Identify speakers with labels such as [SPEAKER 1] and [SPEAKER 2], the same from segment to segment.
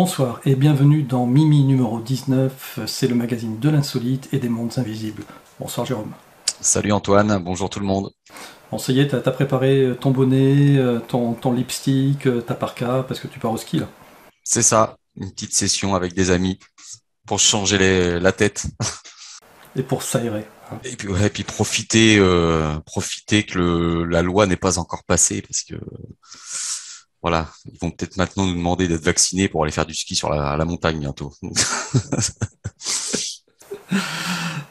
[SPEAKER 1] Bonsoir et bienvenue dans Mimi numéro 19, c'est le magazine de l'insolite et des mondes invisibles. Bonsoir Jérôme.
[SPEAKER 2] Salut Antoine, bonjour tout le monde.
[SPEAKER 1] Bon ça y est, t'as préparé ton bonnet, ton lipstick, ta parka, parce que tu pars au ski là.
[SPEAKER 2] C'est ça, une petite session avec des amis pour changer la tête
[SPEAKER 1] Et pour s'aérer, hein.
[SPEAKER 2] et puis, ouais, puis profiter que la loi n'est pas encore passée parce que voilà, ils vont peut-être maintenant nous demander d'être vaccinés pour aller faire du ski sur la montagne bientôt.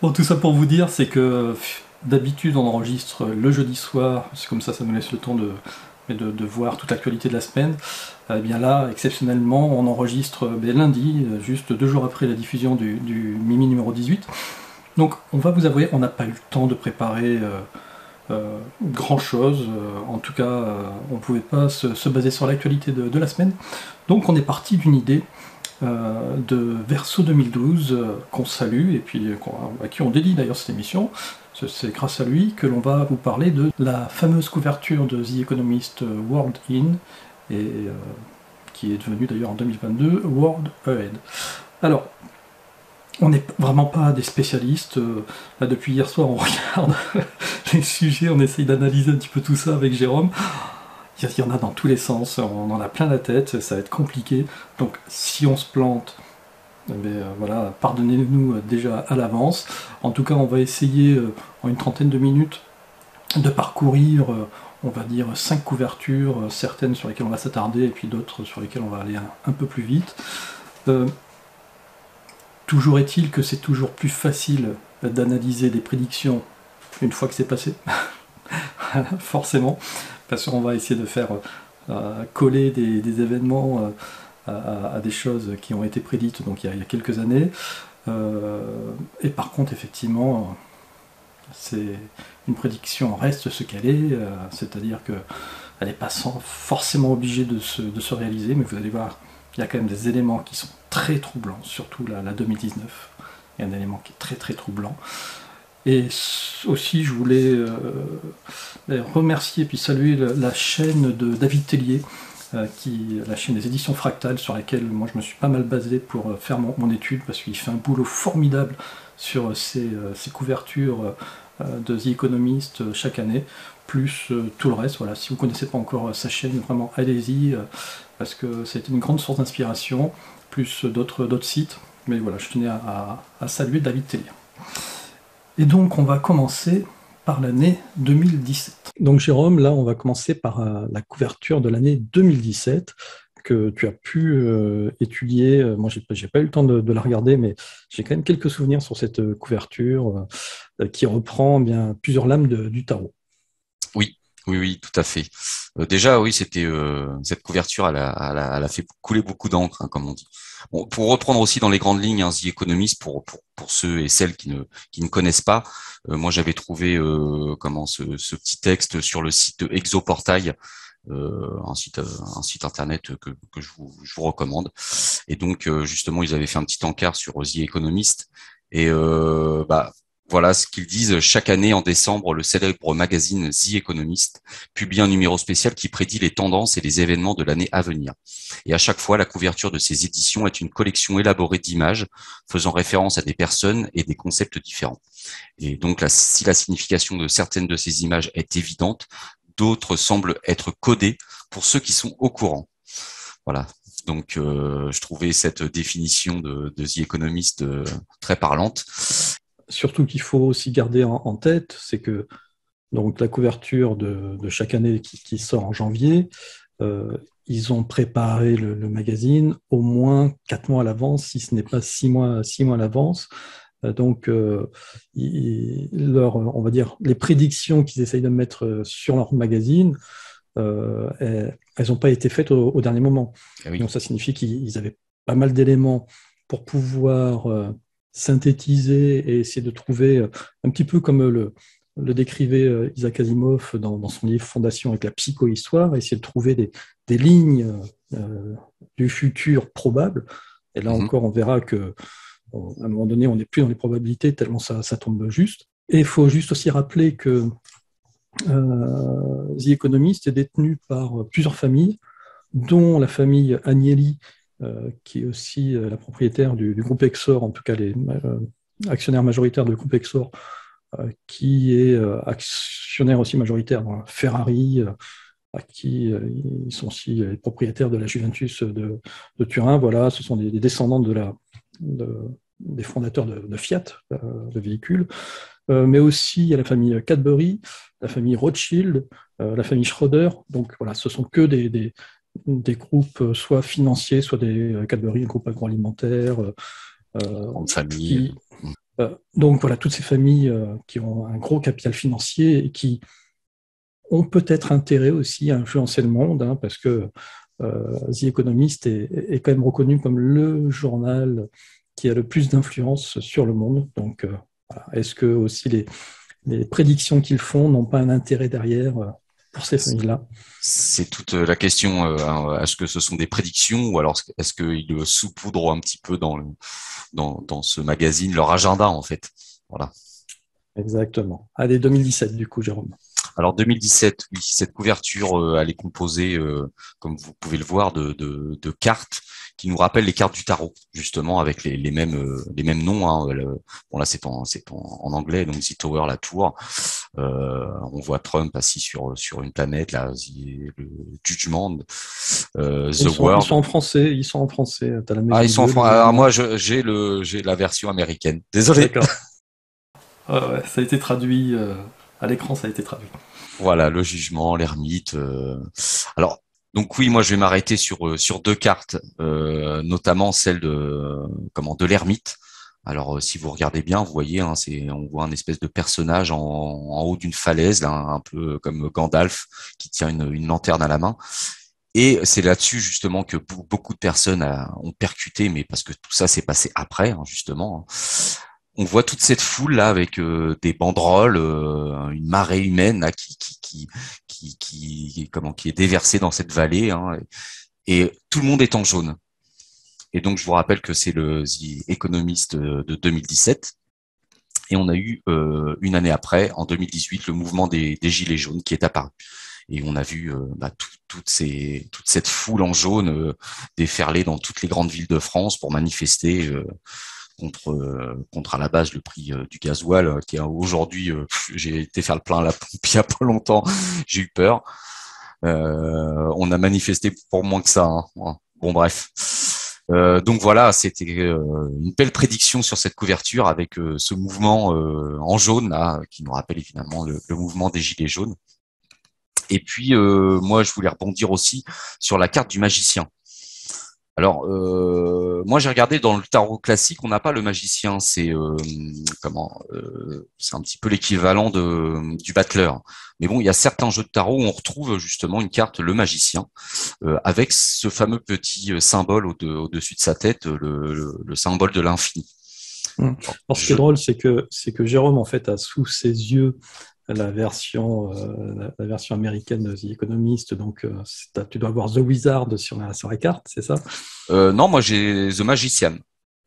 [SPEAKER 1] Bon tout ça pour vous dire, c'est que d'habitude on enregistre le jeudi soir, c'est comme ça nous laisse le temps de voir toute l'actualité de la semaine. Eh bien là, exceptionnellement, on enregistre lundi, juste 2 jours après la diffusion du Mimi numéro 18. Donc on va vous avouer, on n'a pas eu le temps de préparer grand chose, en tout cas on ne pouvait pas se baser sur l'actualité de la semaine. Donc on est parti d'une idée de Verso 2012 qu'on salue et puis à qui on dédie d'ailleurs cette émission. C'est grâce à lui que l'on va vous parler de la fameuse couverture de The Economist World In, et qui est devenue d'ailleurs en 2022 World Ahead. Alors, on n'est vraiment pas des spécialistes. Là, depuis hier soir, on regarde les sujets, on essaye d'analyser un petit peu tout ça avec Jérôme. Il y en a dans tous les sens, on en a plein la tête, ça va être compliqué. Donc, si on se plante, voilà, pardonnez-nous déjà à l'avance. En tout cas, on va essayer en une trentaine de minutes de parcourir, on va dire, 5 couvertures, certaines sur lesquelles on va s'attarder et puis d'autres sur lesquelles on va aller un peu plus vite. Toujours est-il que c'est toujours plus facile d'analyser des prédictions une fois que c'est passé, forcément, parce qu'on va essayer de faire coller des événements à des choses qui ont été prédites donc il y a quelques années. Et par contre, effectivement, c'est une prédiction reste ce qu'elle est, c'est-à-dire qu'elle n'est pas forcément obligée de se réaliser, mais vous allez voir, il y a quand même des éléments qui sont très troublants, surtout la 2019. Il y a un élément qui est très très troublant. Et aussi, je voulais remercier et puis saluer la chaîne de David Tellier, la chaîne des éditions Fractales, sur laquelle moi je me suis pas mal basé pour faire mon étude, parce qu'il fait un boulot formidable sur ces couvertures de The Economist chaque année, plus tout le reste. Voilà, si vous ne connaissez pas encore sa chaîne, vraiment allez-y, parce que c'est une grande source d'inspiration, plus d'autres sites. Mais voilà, je tenais à saluer David Tellier. Et donc on va commencer par l'année 2017. Donc Jérôme, là on va commencer par la couverture de l'année 2017 que tu as pu étudier. Moi j'ai pas eu le temps de la regarder, mais j'ai quand même quelques souvenirs sur cette couverture qui reprend bien plusieurs lames du tarot.
[SPEAKER 2] Oui, oui, oui, tout à fait. Déjà, oui, c'était cette couverture, elle a fait couler beaucoup d'encre, hein, comme on dit. Bon, pour reprendre aussi dans les grandes lignes, hein, The Economist, pour ceux et celles qui ne connaissent pas, moi j'avais trouvé ce petit texte sur le site Exoportail, un site internet que je vous recommande. Et donc justement, ils avaient fait un petit encart sur The Economist. Et voilà ce qu'ils disent. Chaque année, en décembre, le célèbre magazine The Economist publie un numéro spécial qui prédit les tendances et les événements de l'année à venir. Et à chaque fois, la couverture de ces éditions est une collection élaborée d'images faisant référence à des personnes et des concepts différents. Et donc, si la signification de certaines de ces images est évidente, d'autres semblent être codées pour ceux qui sont au courant. Voilà. Donc, je trouvais cette définition de The Economist très parlante.
[SPEAKER 1] Surtout qu'il faut aussi garder en tête, c'est que donc la couverture de chaque année qui sort en janvier, ils ont préparé le magazine au moins 4 mois à l'avance, si ce n'est pas 6 mois à l'avance. Donc, on va dire, les prédictions qu'ils essayent de mettre sur leur magazine, elles n'ont pas été faites au dernier moment.
[SPEAKER 2] Eh oui.
[SPEAKER 1] Donc, ça signifie qu'ils avaient pas mal d'éléments pour pouvoir synthétiser et essayer de trouver, un petit peu comme le décrivait Isaac Asimov dans son livre Fondation avec la psychohistoire, essayer de trouver des lignes du futur probable. Et là encore, on verra que à un moment donné, on n'est plus dans les probabilités tellement ça tombe juste. Et il faut juste aussi rappeler que The Economist est détenu par plusieurs familles, dont la famille Agnelli, qui est aussi la propriétaire du groupe Exor, en tout cas les actionnaires majoritaires du groupe Exor, qui est actionnaire aussi majoritaire dans Ferrari, à qui ils sont aussi les propriétaires de la Juventus de Turin. Voilà, ce sont des descendants des fondateurs de Fiat, de véhicules. Mais aussi il y a la famille Cadbury, la famille Rothschild, la famille Schroeder. Donc voilà, ce sont que des groupes soit financiers, soit des Cadbury, groupes agroalimentaires.
[SPEAKER 2] En famille.
[SPEAKER 1] Donc voilà, toutes ces familles qui ont un gros capital financier et qui ont peut-être intérêt aussi à influencer le monde, hein, parce que The Economist est quand même reconnu comme le journal qui a le plus d'influence sur le monde. Donc, voilà. Est-ce que aussi les prédictions qu'ils font n'ont pas un intérêt derrière pour ces familles-là?
[SPEAKER 2] C'est toute la question. Est-ce que ce sont des prédictions ou alors est-ce qu'ils saupoudrent un petit peu dans ce magazine leur agenda en fait? Voilà.
[SPEAKER 1] Exactement. Allez, 2017 du coup, Jérôme.
[SPEAKER 2] Alors 2017, oui, cette couverture, elle est composée, comme vous pouvez le voir, de cartes qui nous rappellent les cartes du tarot, justement, avec les mêmes noms. Hein. Bon là, c'est en anglais, donc The Tower, la tour. On voit Trump assis sur une planète, là, le Judgment, The World.
[SPEAKER 1] Ils sont en français. Ils sont en français. T'as la maison
[SPEAKER 2] Ils sont en
[SPEAKER 1] bleue,
[SPEAKER 2] français. Alors moi, j'ai la version américaine. Désolé.
[SPEAKER 1] D'accord. Ouais, ça a été traduit à l'écran, ça a été traduit.
[SPEAKER 2] Voilà, le jugement, l'ermite. Alors, donc oui, moi je vais m'arrêter sur deux cartes, notamment celle de l'ermite. Alors, si vous regardez bien, vous voyez, hein, on voit un espèce de personnage en haut d'une falaise, là, un peu comme Gandalf, qui tient une lanterne à la main. Et c'est là-dessus justement que beaucoup de personnes ont percuté, mais parce que tout ça s'est passé après, hein, justement. On voit toute cette foule là avec des banderoles, une marée humaine là, qui est déversée dans cette vallée, hein, et tout le monde est en jaune. Et donc je vous rappelle que c'est le The Economist de 2017. Et on a eu une année après, en 2018, le mouvement des Gilets jaunes qui est apparu. Et on a vu toute cette foule en jaune déferler dans toutes les grandes villes de France pour manifester contre à la base le prix du gasoil qui est aujourd'hui, j'ai été faire le plein à la pompe il y a pas longtemps, j'ai eu peur. On a manifesté pour moins que ça. Hein. Bon bref. Donc voilà, c'était une belle prédiction sur cette couverture avec ce mouvement en jaune là, qui nous rappelle évidemment le mouvement des Gilets jaunes. Et puis moi, je voulais rebondir aussi sur la carte du magicien. Alors, moi, j'ai regardé dans le tarot classique, on n'a pas le magicien, c'est c'est un petit peu l'équivalent du battleur. Mais bon, il y a certains jeux de tarot où on retrouve justement une carte, le magicien, avec ce fameux petit symbole au-dessus de sa tête, le symbole de l'infini.
[SPEAKER 1] Alors, ce qui est drôle, c'est que Jérôme, en fait, a sous ses yeux la version américaine de The Economist. Donc, tu dois avoir The Wizard sur la carte, c'est ça?
[SPEAKER 2] Non, moi j'ai The Magician.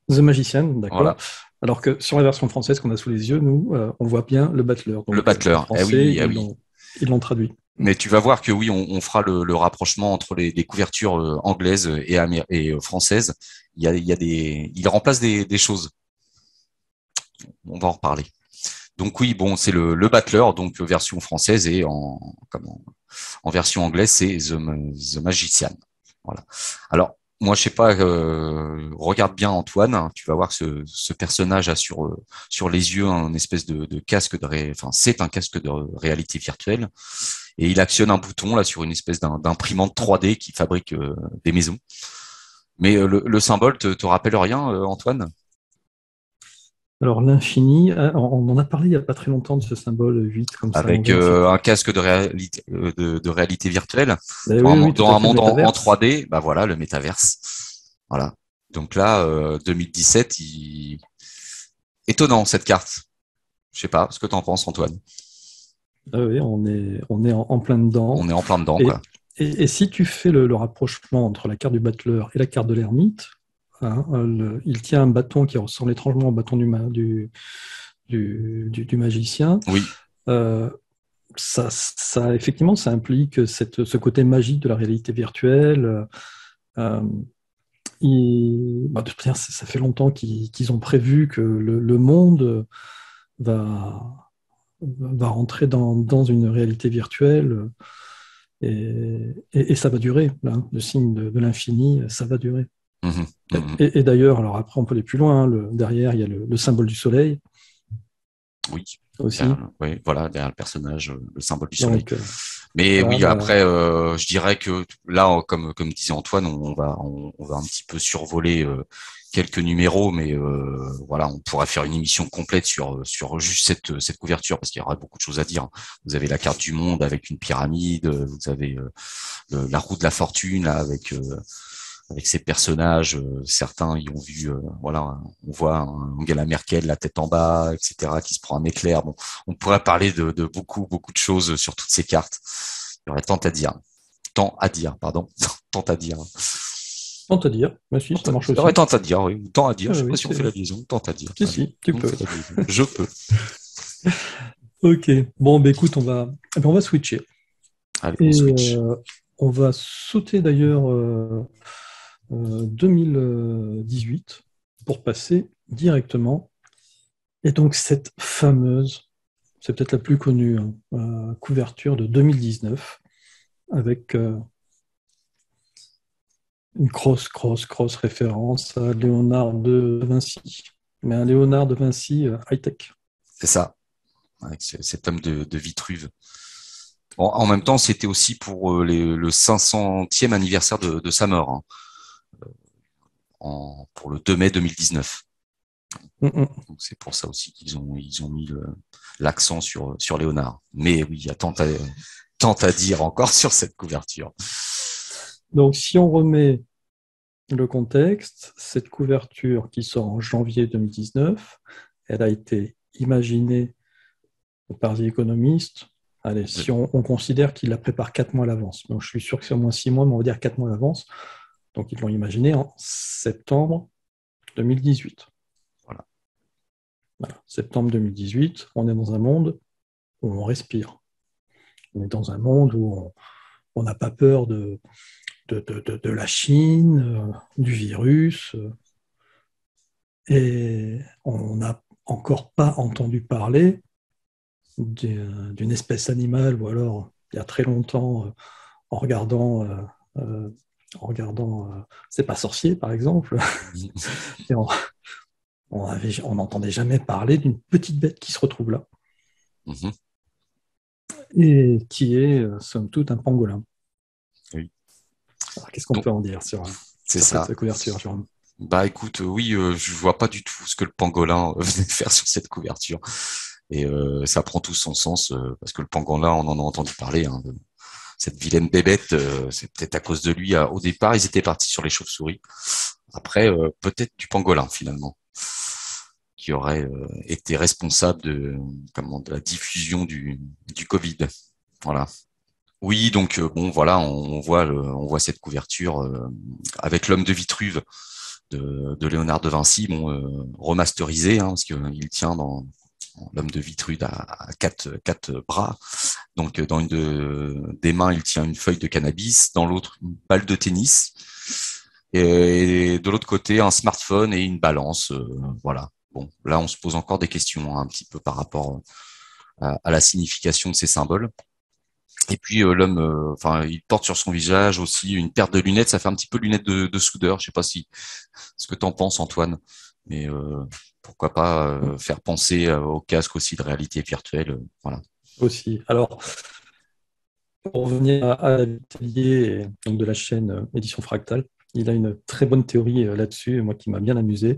[SPEAKER 1] The Magician, d'accord. Voilà. Alors que sur la version française qu'on a sous les yeux, nous, on voit bien le battleur. Donc,
[SPEAKER 2] le battleur,
[SPEAKER 1] en français, ils l'ont traduit.
[SPEAKER 2] Mais tu vas voir que oui, on fera le rapprochement entre les couvertures anglaises et françaises. Il remplace des choses. On va en reparler. Donc oui, bon, c'est le battleur, donc version française, et en version anglaise, c'est The Magician. Voilà. Alors, moi, je sais pas, regarde bien Antoine, tu vas voir que ce personnage a sur les yeux un espèce de casque c'est un casque de réalité virtuelle, et il actionne un bouton là sur une espèce d'imprimante 3D qui fabrique des maisons. Mais le symbole te rappelle rien, Antoine?
[SPEAKER 1] Alors l'infini, on en a parlé il n'y a pas très longtemps de ce symbole 8 comme ça.
[SPEAKER 2] Avec un casque de réalité virtuelle dans un monde en 3D, bah voilà, le métaverse. Voilà. Donc là, 2017, étonnant cette carte. Je sais pas ce que tu en penses, Antoine.
[SPEAKER 1] Oui, on est en plein dedans.
[SPEAKER 2] On est en plein dedans, quoi.
[SPEAKER 1] Et si tu fais le rapprochement entre la carte du battleur et la carte de l'ermite, hein, il tient un bâton qui ressemble étrangement au bâton du magicien.
[SPEAKER 2] Oui.
[SPEAKER 1] Ça, effectivement, ça implique ce côté magique de la réalité virtuelle. Il de toute manière, ça fait longtemps qu'ils ont prévu que le monde va, va rentrer dans une réalité virtuelle et ça va durer. Là, le signe de l'infini, ça va durer.
[SPEAKER 2] Mhm, mhm.
[SPEAKER 1] Et d'ailleurs, alors après, on peut aller plus loin. Hein, derrière, il y a le symbole du soleil
[SPEAKER 2] Oui,
[SPEAKER 1] aussi.
[SPEAKER 2] oui, voilà, derrière le personnage, le symbole du soleil.
[SPEAKER 1] Donc,
[SPEAKER 2] Mais
[SPEAKER 1] voilà,
[SPEAKER 2] oui, après, je dirais que là, comme disait Antoine, on va un petit peu survoler quelques numéros, mais voilà, on pourrait faire une émission complète sur juste cette couverture parce qu'il y aura beaucoup de choses à dire. Vous avez la carte du monde avec une pyramide, vous avez la roue de la fortune là, avec ces personnages. Certains y ont vu, voilà, on voit Angela Merkel la tête en bas, etc., qui se prend un éclair. Bon, on pourrait parler de beaucoup de choses sur toutes ces cartes. Il y aurait tant à dire, pardon, tant à dire.
[SPEAKER 1] tant à dire. Mais si, ça marche
[SPEAKER 2] Il y aurait
[SPEAKER 1] aussi.
[SPEAKER 2] tant à dire, oui, ou tant à dire.
[SPEAKER 1] Ah
[SPEAKER 2] Je sais pas
[SPEAKER 1] oui,
[SPEAKER 2] si on fait la liaison, tant à dire.
[SPEAKER 1] si,
[SPEAKER 2] Allez,
[SPEAKER 1] si, tu
[SPEAKER 2] on
[SPEAKER 1] peux.
[SPEAKER 2] fait la liaison. Je peux.
[SPEAKER 1] Ok. Bon, bah, écoute, on va switcher.
[SPEAKER 2] Allez, on
[SPEAKER 1] Et
[SPEAKER 2] switch.
[SPEAKER 1] on va sauter d'ailleurs 2018 pour passer directement. Et donc, cette fameuse, c'est peut-être la plus connue, hein, couverture de 2019 avec une grosse référence à Léonard de Vinci. Mais un Léonard de Vinci high-tech.
[SPEAKER 2] C'est ça, avec cet homme de Vitruve. En même temps, c'était aussi pour le 500e anniversaire de sa mort, hein, pour le 2 mai 2019.
[SPEAKER 1] Mm, mm.
[SPEAKER 2] Donc c'est pour ça aussi ils ont mis l'accent sur Léonard. Mais oui, il y a tant à dire encore sur cette couverture.
[SPEAKER 1] Donc, si on remet le contexte, cette couverture qui sort en janvier 2019, elle a été imaginée par The Economist. Allez, si on considère qu'il la prépare 4 mois à l'avance, donc je suis sûr que c'est au moins 6 mois, mais on va dire 4 mois à l'avance. Donc ils l'ont imaginé en septembre 2018.
[SPEAKER 2] Voilà.
[SPEAKER 1] Voilà. Septembre 2018, on est dans un monde où on respire. On est dans un monde où on n'a pas peur de la Chine, du virus, et on n'a encore pas entendu parler d'une espèce animale, ou alors il y a très longtemps, en regardant, en regardant C'est pas sorcier, par exemple, et on n'entendait jamais parler d'une petite bête qui se retrouve là,
[SPEAKER 2] Mhm.
[SPEAKER 1] et qui est, somme toute, un pangolin.
[SPEAKER 2] Oui.
[SPEAKER 1] Alors, qu'est-ce qu'on
[SPEAKER 2] Donc
[SPEAKER 1] peut en dire sur
[SPEAKER 2] c'est ça.
[SPEAKER 1] cette couverture, Jérôme?
[SPEAKER 2] Bah écoute, oui, je vois pas du tout ce que le pangolin venait faire sur cette couverture. Et ça prend tout son sens parce que le pangolin, on en a entendu parler, hein, de cette vilaine bébête. C'est peut-être à cause de lui. Au départ, ils étaient partis sur les chauves-souris. Après, peut-être du pangolin finalement, qui aurait été responsable de la diffusion du Covid. Voilà. Oui, donc bon, voilà, on voit cette couverture avec l'homme de Vitruve de Léonard de Vinci, bon, remasterisé, hein, parce qu'il tient dans l'homme de Vitruve à quatre bras. Donc dans des mains, il tient une feuille de cannabis, dans l'autre une balle de tennis, et de l'autre côté un smartphone et une balance. Voilà. Bon, là, on se pose encore des questions, hein, un petit peu par rapport à la signification de ces symboles. Et puis l'homme, enfin, il porte sur son visage aussi une paire de lunettes. Ça fait un petit peu lunettes de soudeur. Je sais pas si ce que t'en penses, Antoine, mais pourquoi pas faire penser au casque aussi de réalité virtuelle. Voilà.
[SPEAKER 1] Aussi. Alors, pour revenir à l'atelier donc de la chaîne Édition Fractale, il a une très bonne théorie là-dessus, moi qui m'a bien amusé.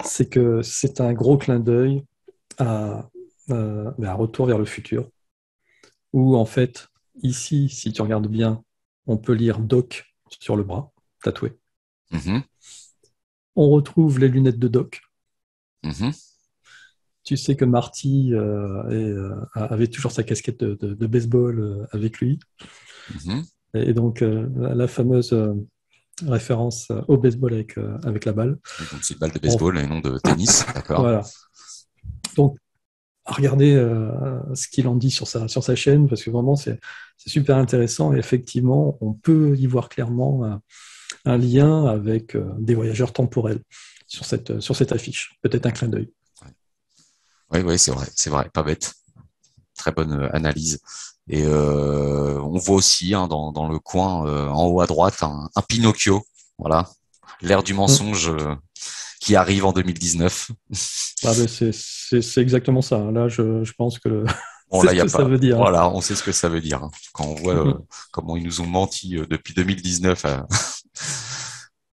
[SPEAKER 1] C'est que c'est un gros clin d'œil à un retour vers le futur, où en fait, ici, si tu regardes bien, on peut lire Doc sur le bras, tatoué.
[SPEAKER 2] Mhm,
[SPEAKER 1] On retrouve les lunettes de Doc.
[SPEAKER 2] mhm,
[SPEAKER 1] Tu sais que Marty avait toujours sa casquette de baseball avec lui.
[SPEAKER 2] mhm.
[SPEAKER 1] Et donc, la fameuse référence au baseball avec la balle.
[SPEAKER 2] Oui, donc c'est une balle de
[SPEAKER 1] On-
[SPEAKER 2] baseball et non de tennis, d'accord.
[SPEAKER 1] voilà. Donc, à regarder ce qu'il en dit sur sa chaîne, parce que vraiment, c'est super intéressant. Et effectivement, on peut y voir clairement un lien avec des voyageurs temporels sur cette affiche. Peut-être un clin d'œil.
[SPEAKER 2] Oui, c'est vrai, pas bête. Très bonne analyse. Et on voit aussi dans le coin en haut à droite un Pinocchio, voilà, l'ère du mensonge qui arrive en 2019.
[SPEAKER 1] Ah ben c'est exactement ça. Là, je pense que
[SPEAKER 2] Bon
[SPEAKER 1] c'est
[SPEAKER 2] là,
[SPEAKER 1] ce
[SPEAKER 2] il y a
[SPEAKER 1] que ça
[SPEAKER 2] pas,
[SPEAKER 1] veut dire.
[SPEAKER 2] voilà, on sait ce que ça veut dire. Quand on voit
[SPEAKER 1] Mhm.
[SPEAKER 2] comment ils nous ont menti depuis 2019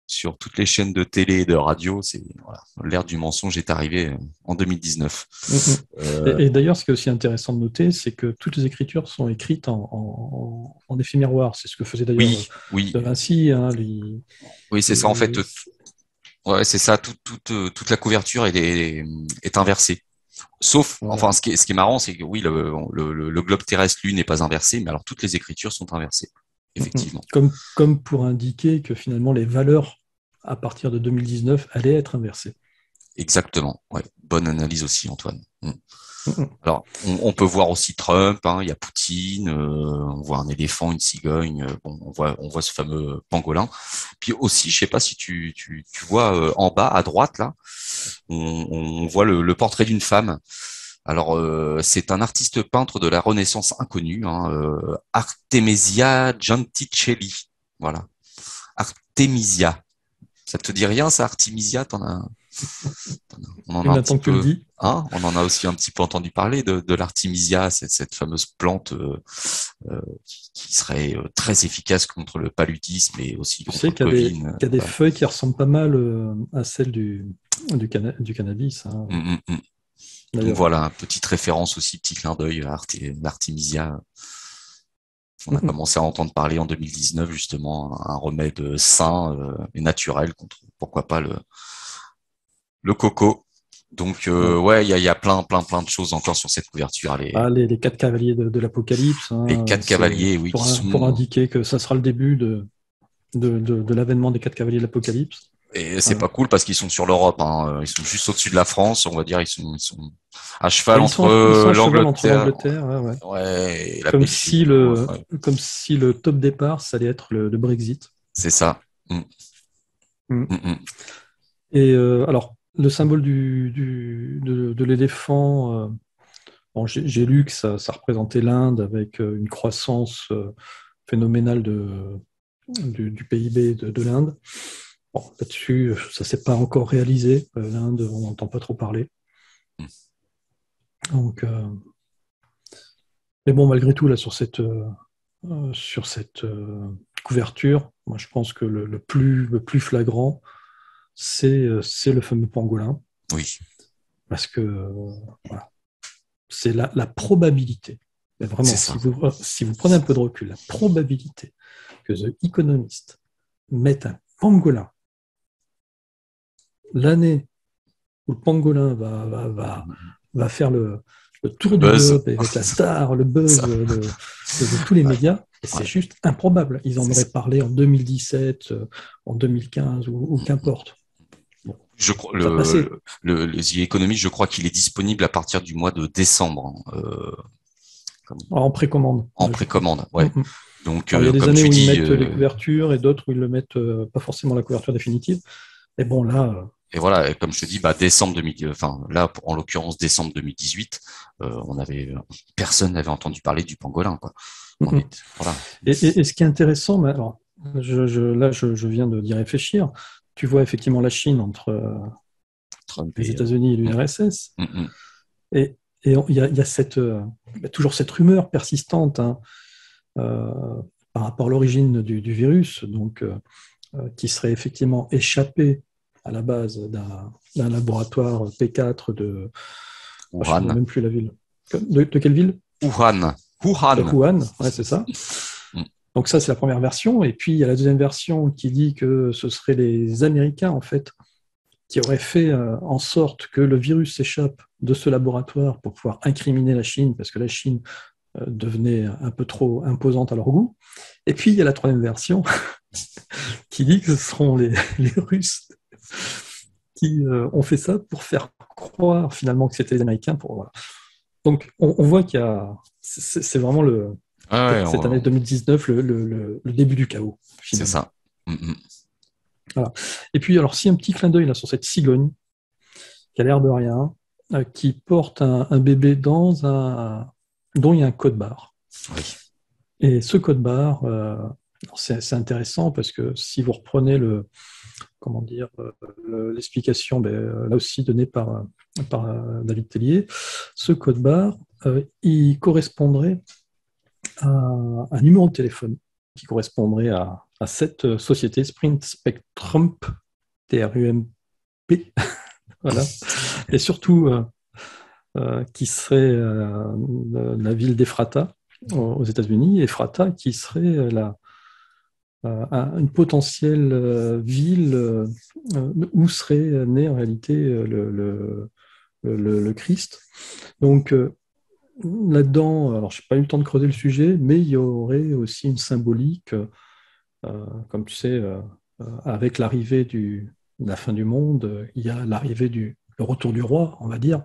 [SPEAKER 2] sur toutes les chaînes de télé et de radio, c'est voilà, l'ère du mensonge est arrivée en 2019.
[SPEAKER 1] Mhm.
[SPEAKER 2] Euh,
[SPEAKER 1] Et d'ailleurs, ce qui est aussi intéressant de noter, c'est que toutes les écritures sont écrites en effet miroir. C'est ce que faisait d'ailleurs
[SPEAKER 2] oui, oui,
[SPEAKER 1] De Vinci. Hein,
[SPEAKER 2] oui, c'est ça en fait. Ouais, c'est ça. Toute la couverture est inversée. Sauf,
[SPEAKER 1] voilà.
[SPEAKER 2] enfin, ce qui est marrant, c'est que oui, le globe terrestre, lui, n'est pas inversé, mais alors toutes les écritures sont inversées,
[SPEAKER 1] Mhm.
[SPEAKER 2] effectivement.
[SPEAKER 1] Comme pour indiquer que finalement les valeurs à partir de 2019 allaient être inversées.
[SPEAKER 2] Exactement. Ouais. Bonne analyse aussi, Antoine. Mm.
[SPEAKER 1] Mhm.
[SPEAKER 2] Alors, on peut voir aussi Trump, il y a Poutine, on voit un éléphant, une cigogne, bon, on voit ce fameux pangolin. Puis aussi, je sais pas si tu vois en bas à droite là, on voit le portrait d'une femme. Alors, c'est un artiste peintre de la Renaissance inconnu, Artemisia Genticelli. Voilà, Artemisia. Ça te dit rien, ça, Artemisia? On en
[SPEAKER 1] Et
[SPEAKER 2] a un petit
[SPEAKER 1] maintenant que tu le
[SPEAKER 2] peu,
[SPEAKER 1] dis,
[SPEAKER 2] on en a aussi un petit peu entendu parler de l'artemisia, cette fameuse plante qui serait très efficace contre le paludisme et aussi
[SPEAKER 1] tu
[SPEAKER 2] contre
[SPEAKER 1] sais
[SPEAKER 2] le Covid.
[SPEAKER 1] qu'il y a des
[SPEAKER 2] Voilà.
[SPEAKER 1] feuilles qui ressemblent pas mal à celles du cannabis, hein,
[SPEAKER 2] Mm, mm, mm. Donc
[SPEAKER 1] d'ailleurs.
[SPEAKER 2] voilà, petite référence aussi, petit clin d'œil à l'artemisia. On a
[SPEAKER 1] Mhm.
[SPEAKER 2] commencé à entendre parler en 2019 justement un remède sain et naturel contre pourquoi pas le coco. Donc
[SPEAKER 1] Voilà.
[SPEAKER 2] ouais, il y a plein de choses encore sur cette couverture.
[SPEAKER 1] Ah, les quatre cavaliers de l'Apocalypse,
[SPEAKER 2] Les
[SPEAKER 1] hein,
[SPEAKER 2] quatre
[SPEAKER 1] c'est
[SPEAKER 2] cavaliers, oui, qui
[SPEAKER 1] pour
[SPEAKER 2] sont
[SPEAKER 1] indiquer que ça sera le début de l'avènement des quatre cavaliers de l'Apocalypse.
[SPEAKER 2] et c'est
[SPEAKER 1] Voilà.
[SPEAKER 2] pas cool parce qu'ils sont sur l'Europe, hein. Ils sont juste au-dessus de la France, on va dire. Ils sont à cheval
[SPEAKER 1] Et
[SPEAKER 2] entre
[SPEAKER 1] ils sont à cheval entre
[SPEAKER 2] l'Angleterre,
[SPEAKER 1] l'Angleterre, ouais, ouais.
[SPEAKER 2] ouais, et la Belgique. Ouais.
[SPEAKER 1] Comme si le top départ, ça allait être le Brexit.
[SPEAKER 2] C'est ça. Mm,
[SPEAKER 1] Mm.
[SPEAKER 2] mm, mm.
[SPEAKER 1] Et alors, le symbole de l'éléphant, bon, j'ai lu que ça représentait l'Inde avec une croissance phénoménale du PIB de l'Inde. Bon, là-dessus, ça ne s'est pas encore réalisé. L'Inde, on n'entend pas trop parler. Donc, mais bon, malgré tout, là, sur cette couverture, moi, je pense que le plus flagrant, c'est le fameux pangolin,
[SPEAKER 2] Oui,
[SPEAKER 1] parce que voilà, c'est la probabilité. Mais
[SPEAKER 2] c'est
[SPEAKER 1] vraiment,
[SPEAKER 2] ça.
[SPEAKER 1] si vous prenez un peu de recul, la probabilité que The Economist mette un pangolin l'année où le pangolin va faire le
[SPEAKER 2] Le
[SPEAKER 1] tour du
[SPEAKER 2] buzz,
[SPEAKER 1] globe avec la star, le buzz
[SPEAKER 2] ça.
[SPEAKER 1] de tous les
[SPEAKER 2] Ouais,
[SPEAKER 1] médias, et
[SPEAKER 2] ouais,
[SPEAKER 1] c'est juste improbable. Ils en
[SPEAKER 2] c'est ça.
[SPEAKER 1] auraient parlé en 2017, en 2015 ou qu'importe. Bon,
[SPEAKER 2] Je crois
[SPEAKER 1] ça passait
[SPEAKER 2] le The Economist, je crois qu'il est disponible à partir du mois de décembre, comme
[SPEAKER 1] en précommande,
[SPEAKER 2] en
[SPEAKER 1] je crois.
[SPEAKER 2] précommande.
[SPEAKER 1] Mm,
[SPEAKER 2] Ouais.
[SPEAKER 1] mm.
[SPEAKER 2] Donc
[SPEAKER 1] Alors, il y a des
[SPEAKER 2] comme
[SPEAKER 1] années
[SPEAKER 2] tu
[SPEAKER 1] où ils
[SPEAKER 2] dis.
[SPEAKER 1] mettent les couvertures et d'autres où ils le mettent pas forcément la couverture définitive. Mais bon, là,
[SPEAKER 2] Et voilà, et comme je te dis, bah, décembre 2000, enfin là, en l'occurrence décembre 2018, personne n'avait entendu parler du pangolin, quoi.
[SPEAKER 1] mm,
[SPEAKER 2] On
[SPEAKER 1] mm.
[SPEAKER 2] est, voilà.
[SPEAKER 1] Et ce qui est intéressant, mais alors, là, je viens d'y réfléchir. Tu vois effectivement la Chine entre
[SPEAKER 2] Trump
[SPEAKER 1] les
[SPEAKER 2] et
[SPEAKER 1] États-Unis et
[SPEAKER 2] mm,
[SPEAKER 1] l'URSS.
[SPEAKER 2] mm, mm.
[SPEAKER 1] Et il y a toujours cette rumeur persistante, hein, euh, par rapport à l'origine du virus, donc, qui serait effectivement échappé à la base d'un laboratoire P4 je ne
[SPEAKER 2] Wuhan,
[SPEAKER 1] souviens même plus la ville. De quelle ville?
[SPEAKER 2] Wuhan,
[SPEAKER 1] De
[SPEAKER 2] Wuhan.
[SPEAKER 1] Wuhan, ouais, c'est ça.
[SPEAKER 2] Mm.
[SPEAKER 1] Donc ça, c'est la première version. Et puis, il y a la deuxième version qui dit que ce seraient les Américains, en fait, qui auraient fait en sorte que le virus s'échappe de ce laboratoire pour pouvoir incriminer la Chine, parce que la Chine devenait un peu trop imposante à leur goût. Et puis, il y a la troisième version qui dit que ce seront les Russes qui ont fait ça pour faire croire finalement que c'était les Américains. Voilà. Donc, on voit qu'il y a... C'est vraiment
[SPEAKER 2] Ouais,
[SPEAKER 1] cette année 2019 le début du chaos,
[SPEAKER 2] c'est
[SPEAKER 1] finalement.
[SPEAKER 2] ça. Mm, mm.
[SPEAKER 1] Voilà. Et puis, alors, si un petit clin d'œil là sur cette cigogne, qui a l'air de rien, qui porte un bébé dont il y a un code barre.
[SPEAKER 2] Oui.
[SPEAKER 1] Et ce code barre, c'est intéressant parce que si vous reprenez comment dire, l'explication, là aussi donnée par David Tellier, ce code barre, il correspondrait à un numéro de téléphone qui correspondrait à cette société Sprint Spectrum, TRUMP, voilà, et surtout qui serait la ville d'Ephrata aux États-Unis, Ephrata qui serait une potentielle ville où serait né en réalité le Christ. Donc là-dedans, alors je n'ai pas eu le temps de creuser le sujet, mais il y aurait aussi une symbolique, comme tu sais, avec l'arrivée de la fin du monde, il y a le retour du roi, on va dire.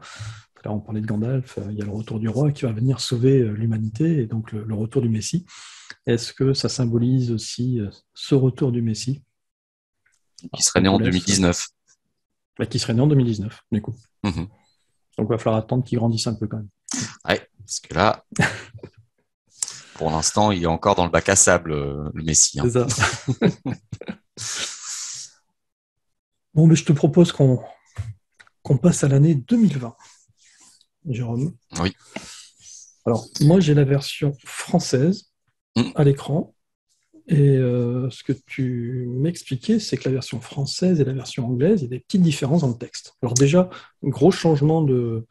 [SPEAKER 1] Là, on parlait de Gandalf, il y a le retour du roi qui va venir sauver l'humanité, et donc le retour du Messie. Est-ce que ça symbolise aussi ce retour du Messie?
[SPEAKER 2] Qui serait né en 2019.
[SPEAKER 1] Qui serait né en 2019, du coup.
[SPEAKER 2] Mhm.
[SPEAKER 1] Donc il va falloir attendre qu'il grandisse un peu quand même.
[SPEAKER 2] Ouais, parce que là, pour l'instant, il est encore dans le bac à sable, le Messi.
[SPEAKER 1] C'est ça. Bon, mais je te propose qu'on passe à l'année 2020, Jérôme.
[SPEAKER 2] Oui.
[SPEAKER 1] Alors, moi, j'ai la version française à l'écran. Et ce que tu m'expliquais, c'est que la version française et la version anglaise, il y a des petites différences dans le texte. Alors déjà, gros changement de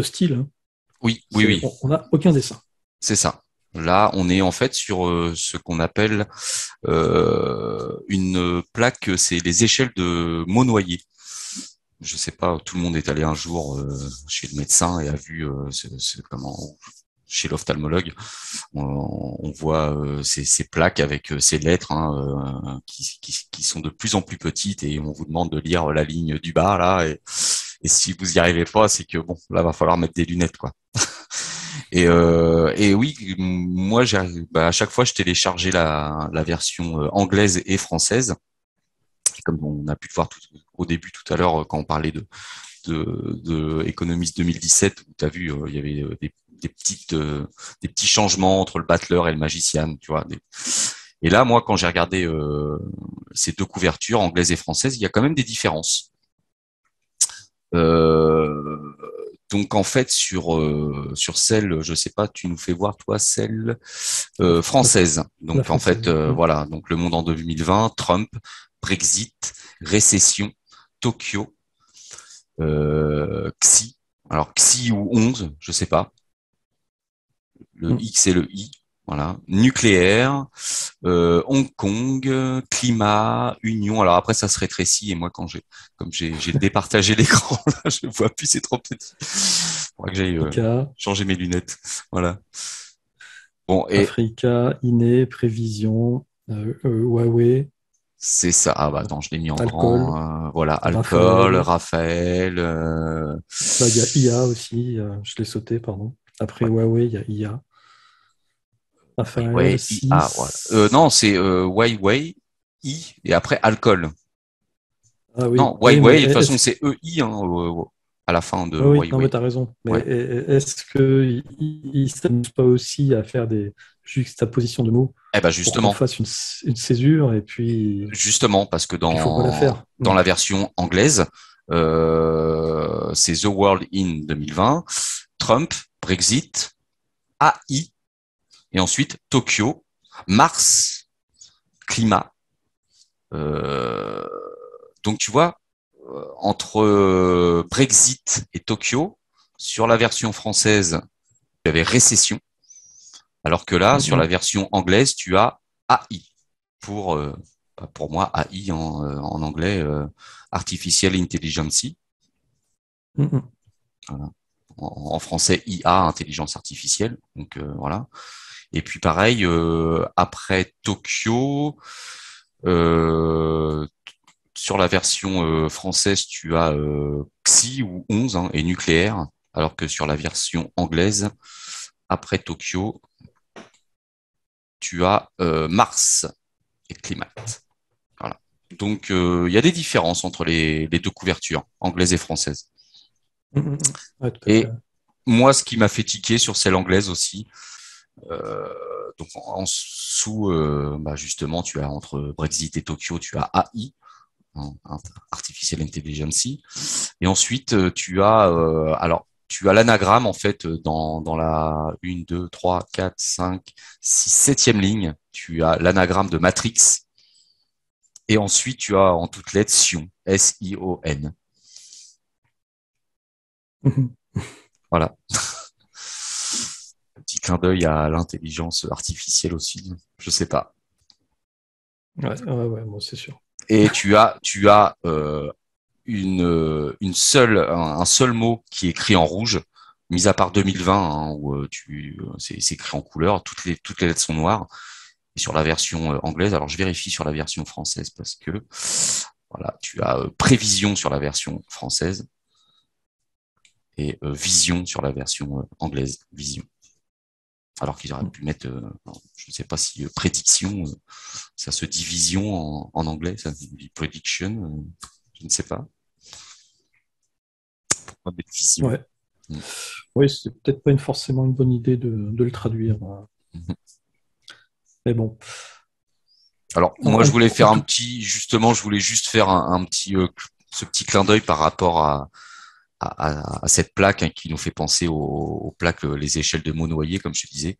[SPEAKER 1] style. Hein.
[SPEAKER 2] Oui, oui.
[SPEAKER 1] On n'a aucun dessin.
[SPEAKER 2] C'est ça. Là, on est en fait sur ce qu'on appelle une plaque, c'est les échelles de Monnoyer. Je sais pas, tout le monde est allé un jour chez le médecin et a vu chez l'ophtalmologue, on voit ces plaques avec ces lettres qui sont de plus en plus petites et on vous demande de lire la ligne du bas là et si vous y arrivez pas, c'est que bon, là va falloir mettre des lunettes quoi. Et oui, moi, à chaque fois, je téléchargeais la version anglaise et française. Et comme on a pu le voir au début tout à l'heure, quand on parlait de Economist 2017, où tu as vu, il y avait des petits changements entre le battleur et le magician, tu vois. Et là, moi, quand j'ai regardé ces deux couvertures, anglaise et française, il y a quand même des différences. Donc en fait sur celle, je sais pas, tu nous fais voir toi celle française. Donc
[SPEAKER 1] française,
[SPEAKER 2] en fait voilà, donc le monde en 2020, Trump, Brexit, récession, Tokyo, Xi. Alors Xi ou 11, je sais pas. Le X et le I. Voilà, nucléaire, Hong Kong, climat, union. Alors après, ça se rétrécit et moi, comme j'ai départagé l'écran, là, je vois plus, c'est trop petit. Faudrait que j'aille changer mes lunettes. Voilà. Bon et
[SPEAKER 1] Africa, INE, prévision, Huawei.
[SPEAKER 2] C'est ça. Ah bah attends, je l'ai mis en
[SPEAKER 1] alcool,
[SPEAKER 2] grand. Voilà, alcool, Raphaël.
[SPEAKER 1] Là, il y a IA aussi. Je l'ai sauté, pardon. Après Huawei, il y a IA. Raphaël, 6.
[SPEAKER 2] IA, voilà. Non, c'est Huawei, I, et après alcool.
[SPEAKER 1] Ah oui.
[SPEAKER 2] Non, Huawei, de toute façon, c'est EI à la fin de
[SPEAKER 1] oui,
[SPEAKER 2] Huawei.
[SPEAKER 1] non, mais tu as raison. Mais est-ce qu'il ne s'amuse pas aussi à faire des juxtapositions de mots
[SPEAKER 2] justement.
[SPEAKER 1] pour qu'on fasse une césure et puis.
[SPEAKER 2] Justement, parce que
[SPEAKER 1] Il faut pas la faire.
[SPEAKER 2] dans la version anglaise, c'est The World in 2020, Trump, Brexit, AI, et ensuite Tokyo, Mars, climat. Donc tu vois, entre Brexit et Tokyo, sur la version française, il y avait récession, alors que là, sur la version anglaise, tu as AI. Pour moi, AI en anglais, Artificial Intelligence. Voilà. En français, IA, intelligence artificielle. Donc voilà. Et puis pareil, après Tokyo, sur la version française, tu as Xi ou 11 et nucléaire, alors que sur la version anglaise, après Tokyo, tu as Mars et climat. Donc, il y a des différences entre les deux couvertures, anglaise et française.
[SPEAKER 1] Ouais, tout à fait.
[SPEAKER 2] Et moi, ce qui m'a fait tiquer sur celle anglaise aussi, euh, donc en dessous, bah justement, tu as entre Brexit et Tokyo, tu as AI, hein, Artificial Intelligence, et ensuite tu as, alors tu as l'anagramme en fait dans la 1, 2, 3, 4, 5, 6, 7e ligne, tu as l'anagramme de Matrix, et ensuite tu as en toutes lettres Sion, S-I-O-N. Voilà. Petit clin d'œil à l'intelligence artificielle aussi, je sais pas.
[SPEAKER 1] Ouais, moi c'est sûr.
[SPEAKER 2] Et tu as une seule, un seul mot qui est écrit en rouge, mis à part 2020, hein, où c'est écrit en couleur, toutes les lettres sont noires. Et sur la version anglaise, alors je vérifie sur la version française parce que voilà, tu as prévision sur la version française et vision sur la version anglaise, vision. Alors qu'ils auraient pu mettre, je ne sais pas si prédiction, ça se dit vision en anglais, ça se dit prediction, je ne sais pas. Pourquoi mettre vision?
[SPEAKER 1] Ouais.
[SPEAKER 2] Mm.
[SPEAKER 1] Oui, c'est peut-être pas forcément une bonne idée de le traduire.
[SPEAKER 2] Mhm.
[SPEAKER 1] Mais bon.
[SPEAKER 2] Alors
[SPEAKER 1] En,
[SPEAKER 2] moi je voulais
[SPEAKER 1] en
[SPEAKER 2] faire un
[SPEAKER 1] tout.
[SPEAKER 2] petit, justement, je voulais juste faire un petit, ce petit clin d'œil par rapport à cette plaque, hein, qui nous fait penser aux plaques, les échelles de Mots-Noyer, comme je te disais.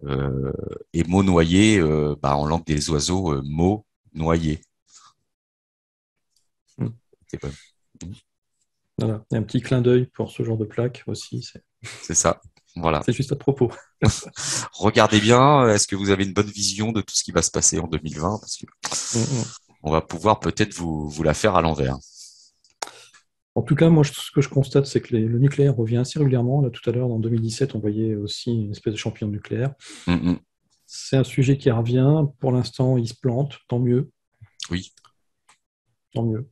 [SPEAKER 2] Euh, et Mots-Noyer, bah, en langue des oiseaux, mot noyer.
[SPEAKER 1] Hmm.
[SPEAKER 2] C'est bon.
[SPEAKER 1] Voilà. Il y a un petit clin d'œil pour ce genre de plaque aussi.
[SPEAKER 2] C'est ça. Voilà.
[SPEAKER 1] C'est juste à propos.
[SPEAKER 2] Regardez bien, est-ce que vous avez une bonne vision de tout ce qui va se passer en 2020? Parce que
[SPEAKER 1] Mm, mm.
[SPEAKER 2] on va pouvoir peut-être vous la faire à l'envers.
[SPEAKER 1] En tout cas, moi, ce que je constate, c'est que le nucléaire revient assez régulièrement. Là, tout à l'heure, en 2017, on voyait aussi une espèce de champion nucléaire.
[SPEAKER 2] Mm, mm.
[SPEAKER 1] C'est un sujet qui revient. Pour l'instant, il se plante. Tant mieux.
[SPEAKER 2] Oui.
[SPEAKER 1] Tant mieux.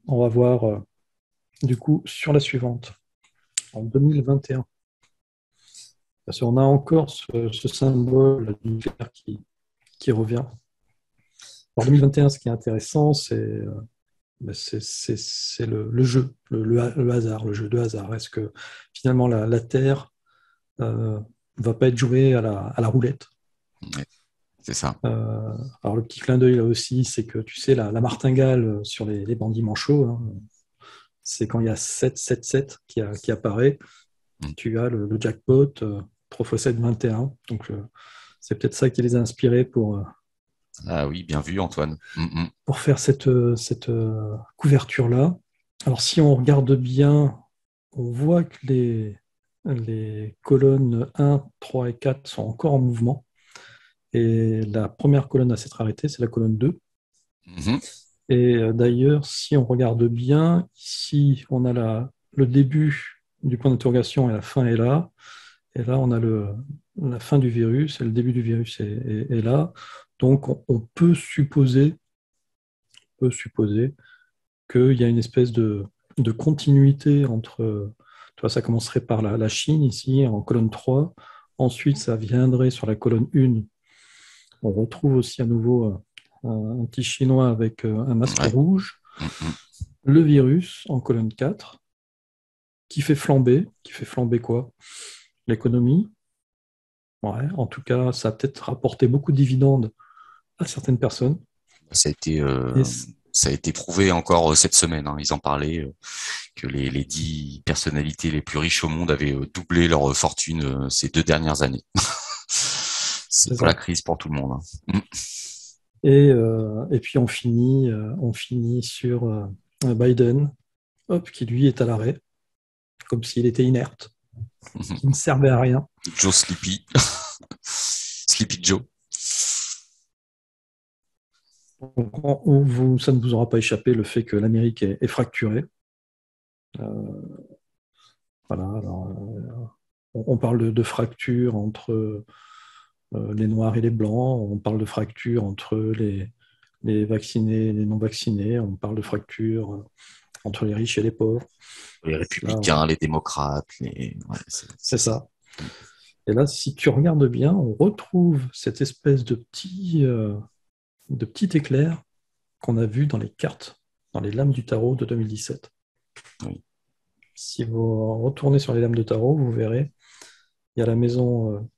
[SPEAKER 1] On va voir, du coup, sur la suivante, en 2021. Parce qu'on a encore ce symbole du nucléaire qui revient. En 2021, ce qui est intéressant, c'est le jeu, le hasard, le jeu de hasard. Est-ce que finalement la Terre ne va pas être jouée à la roulette?
[SPEAKER 2] Ouais, c'est ça.
[SPEAKER 1] Alors le petit clin d'œil là aussi, c'est que tu sais, la martingale sur les bandits manchots, hein, c'est quand il y a 777 qui apparaît,
[SPEAKER 2] Mm.
[SPEAKER 1] tu as le jackpot 3 x 7, 21. Donc c'est peut-être ça qui les a inspirés
[SPEAKER 2] Ah oui, bien vu, Antoine. Mm, mm.
[SPEAKER 1] pour faire cette couverture-là. Alors si on regarde bien, on voit que les colonnes 1, 3 et 4 sont encore en mouvement. Et la première colonne à s'être arrêtée, c'est la colonne 2.
[SPEAKER 2] Mhm.
[SPEAKER 1] Et d'ailleurs, si on regarde bien, ici, on a le début du point d'interrogation et la fin est là. Et là, on a la fin du virus et le début du virus est là. Donc, on peut supposer qu'il y a une espèce de continuité entre, tu vois, ça commencerait par la Chine ici, en colonne 3. Ensuite, ça viendrait sur la colonne 1. On retrouve aussi à nouveau un petit Chinois avec un masque
[SPEAKER 2] Ouais.
[SPEAKER 1] rouge.
[SPEAKER 2] Mm, mm.
[SPEAKER 1] Le virus en colonne 4, qui fait flamber quoi? L'économie. Ouais, en tout cas, ça a peut-être rapporté beaucoup de dividendes à certaines personnes.
[SPEAKER 2] Ça a été,
[SPEAKER 1] Et
[SPEAKER 2] ça a été prouvé encore cette semaine, hein. Ils en parlaient, que les 10 personnalités les plus riches au monde avaient doublé leur fortune ces 2 dernières années. C'est
[SPEAKER 1] c'est
[SPEAKER 2] pas la
[SPEAKER 1] ça.
[SPEAKER 2] crise pour tout le monde, hein.
[SPEAKER 1] Et puis on finit sur Biden, hop, qui lui est à l'arrêt, comme s'il était inerte,
[SPEAKER 2] Mm.
[SPEAKER 1] qui ne servait à rien.
[SPEAKER 2] Joe Sleepy, Sleepy Joe.
[SPEAKER 1] Donc, ça ne vous aura pas échappé le fait que l'Amérique est fracturée. Voilà, alors, on parle de fracture entre les noirs et les blancs, on parle de fracture entre les vaccinés et les non vaccinés, on parle de fracture entre les riches et les pauvres.
[SPEAKER 2] Les
[SPEAKER 1] Là,
[SPEAKER 2] républicains, les démocrates, ouais,
[SPEAKER 1] c'est
[SPEAKER 2] c'est ça.
[SPEAKER 1] ça. Et là, si tu regardes bien, on retrouve cette espèce de petit éclair qu'on a vu dans les cartes, dans les lames du tarot de 2017.
[SPEAKER 2] Oui.
[SPEAKER 1] Si vous retournez sur les lames de tarot, vous verrez, il y a la maison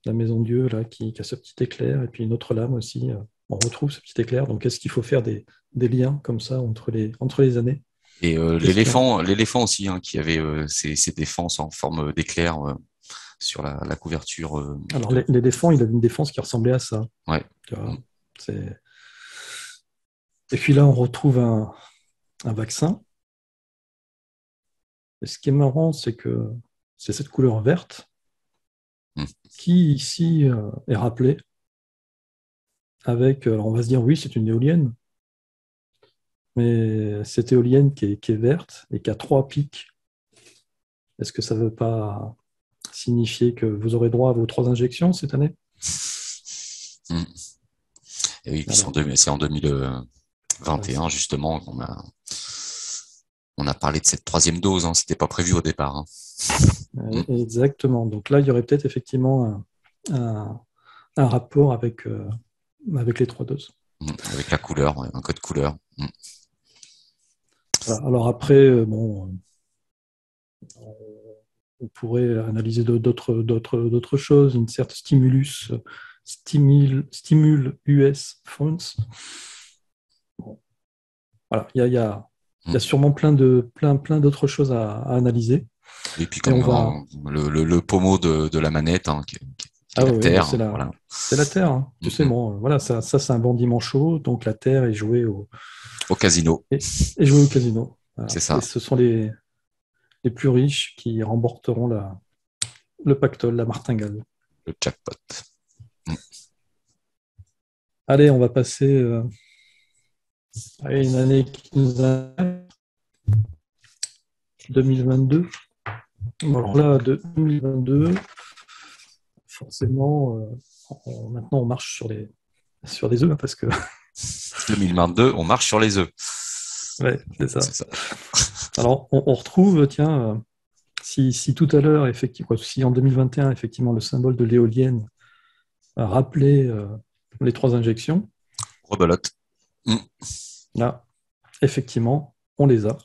[SPEAKER 1] Dieu là, qui a ce petit éclair, et puis une autre lame aussi. On retrouve ce petit éclair. Donc, est-ce qu'il faut faire des liens comme ça entre les années?
[SPEAKER 2] Et
[SPEAKER 1] Question.
[SPEAKER 2] l'éléphant aussi, hein, qui avait ses défenses en forme d'éclair sur la couverture.
[SPEAKER 1] Alors, l'éléphant, il avait une défense qui ressemblait à ça.
[SPEAKER 2] Ouais.
[SPEAKER 1] Tu vois, et puis là, on retrouve un vaccin. Et ce qui est marrant, c'est que c'est cette couleur verte
[SPEAKER 2] Mm.
[SPEAKER 1] qui, ici, est rappelée avec, on va se dire, oui, c'est une éolienne, mais cette éolienne qui est verte et qui a 3 pics, est-ce que ça ne veut pas signifier que vous aurez droit à vos 3 injections cette année?
[SPEAKER 2] Mm. Et oui, puis
[SPEAKER 1] Alors,
[SPEAKER 2] c'est en 2021 justement on a parlé de cette troisième dose. Hein, c'était pas prévu au départ. Hein. Mm.
[SPEAKER 1] Exactement. Donc là, il y aurait peut-être effectivement un rapport avec les 3 doses.
[SPEAKER 2] Avec la couleur, ouais, un code couleur. Mm.
[SPEAKER 1] Voilà. Alors après, bon, on pourrait analyser d'autres choses, une certaine stimule US funds. Bon. Voilà, il y a sûrement plein d'autres choses à analyser.
[SPEAKER 2] Et puis
[SPEAKER 1] Et
[SPEAKER 2] comme
[SPEAKER 1] on va...
[SPEAKER 2] le pommeau de la manette, hein, qui est
[SPEAKER 1] Ah
[SPEAKER 2] la
[SPEAKER 1] oui, bah
[SPEAKER 2] Terre. Hein, voilà.
[SPEAKER 1] c'est la Terre. Hein. Tu sais, bon, voilà, ça c'est un bandit manchot, donc la Terre est jouée
[SPEAKER 2] Au casino.
[SPEAKER 1] est jouée au casino. Voilà.
[SPEAKER 2] C'est
[SPEAKER 1] Et
[SPEAKER 2] ça.
[SPEAKER 1] ce sont les plus riches qui remporteront le pactole, la martingale.
[SPEAKER 2] Le jackpot. Mm.
[SPEAKER 1] Allez, on va passer à une année qui nous a 2022. Alors là, de 2022, forcément, maintenant on marche sur des œufs, hein, parce que
[SPEAKER 2] 2022, on marche sur les œufs.
[SPEAKER 1] ouais, c'est ça.
[SPEAKER 2] C'est ça.
[SPEAKER 1] Alors on retrouve, tiens, si tout à l'heure, effectivement, si en 2021, effectivement, le symbole de l'éolienne a rappelé les 3 injections,
[SPEAKER 2] Rebelote. Mm.
[SPEAKER 1] là, effectivement, on les a.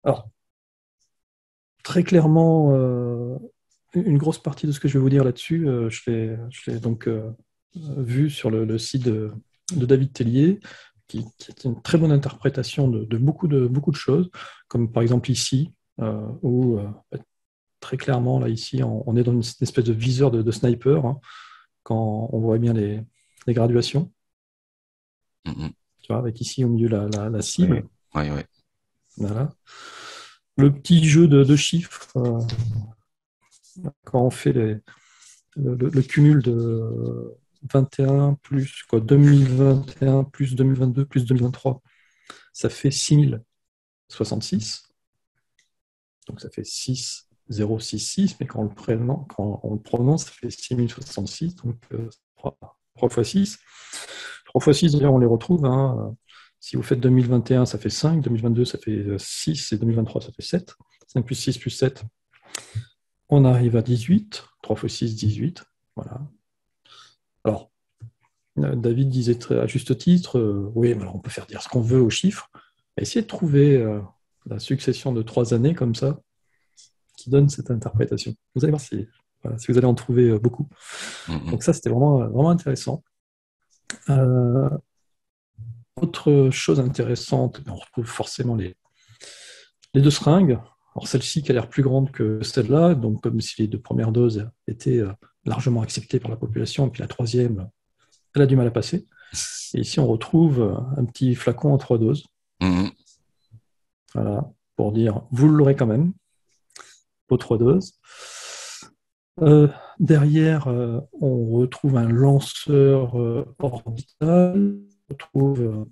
[SPEAKER 1] Alors, très clairement, une grosse partie de ce que je vais vous dire là-dessus, je l'ai donc vu sur le site de David Tellier, qui est une très bonne interprétation de beaucoup de choses, comme par exemple ici, où très clairement, là, ici, on est dans une espèce de viseur de sniper, hein, quand on voit bien les graduations.
[SPEAKER 2] Mm.
[SPEAKER 1] Tu vois, avec ici au milieu la cible.
[SPEAKER 2] Oui.
[SPEAKER 1] Voilà. Le petit jeu de chiffres, quand on fait le cumul de 21 plus 2021 plus 2022 plus 2023, ça fait 6066. Donc ça fait 6066, mais quand on le prononce, ça fait 6066, donc 3 fois 6. 3 fois 6, d'ailleurs, on les retrouve. Hein. Si vous faites 2021, ça fait 5, 2022, ça fait 6, et 2023, ça fait 7. 5 plus 6 plus 7, on arrive à 18. 3 fois 6, 18. Voilà. Alors, David disait à juste titre, oui, alors on peut faire dire ce qu'on veut aux chiffres, mais essayez de trouver la succession de 3 années comme ça, qui donne cette interprétation. Vous allez voir si vous allez en trouver beaucoup.
[SPEAKER 2] Mm.
[SPEAKER 1] Donc ça, c'était vraiment intéressant. Autre chose intéressante, on retrouve forcément les 2 seringues. Alors celle-ci qui a l'air plus grande que celle-là, donc comme si les 2 premières doses étaient largement acceptées par la population, et puis la troisième, elle a du mal à passer. Et ici, on retrouve un petit flacon en 3 doses.
[SPEAKER 2] Mm.
[SPEAKER 1] Voilà, pour dire, vous l'aurez quand même, aux 3 doses. Derrière, on retrouve un lanceur orbital, on retrouve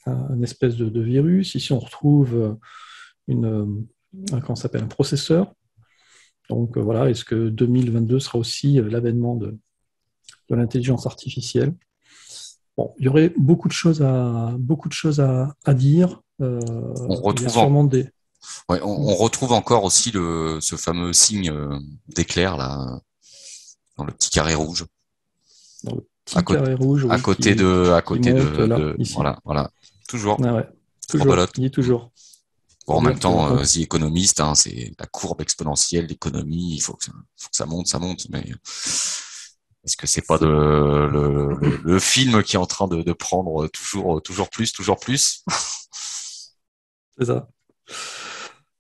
[SPEAKER 1] un espèce de virus. Ici, on retrouve un processeur. Donc voilà, est-ce que 2022 sera aussi l'avènement de l'intelligence artificielle? Bon, il y aurait beaucoup de choses à dire.
[SPEAKER 2] On
[SPEAKER 1] Il y a
[SPEAKER 2] retrouve
[SPEAKER 1] sûrement des...
[SPEAKER 2] Ouais, on retrouve encore aussi ce fameux signe d'éclair là dans le petit carré rouge.
[SPEAKER 1] Dans le petit carré rouge,
[SPEAKER 2] à
[SPEAKER 1] oui,
[SPEAKER 2] côté
[SPEAKER 1] qui monte là, ici.
[SPEAKER 2] voilà, toujours.
[SPEAKER 1] Ah ouais, toujours,
[SPEAKER 2] Rebelote.
[SPEAKER 1] il est toujours.
[SPEAKER 2] Bon, en même
[SPEAKER 1] C'est-à-dire que
[SPEAKER 2] temps, The Economist, hein, c'est la courbe exponentielle d'économie. Il faut que ça monte, ça monte. Mais est-ce que c'est pas le film qui est en train de prendre toujours plus, toujours plus?
[SPEAKER 1] c'est ça.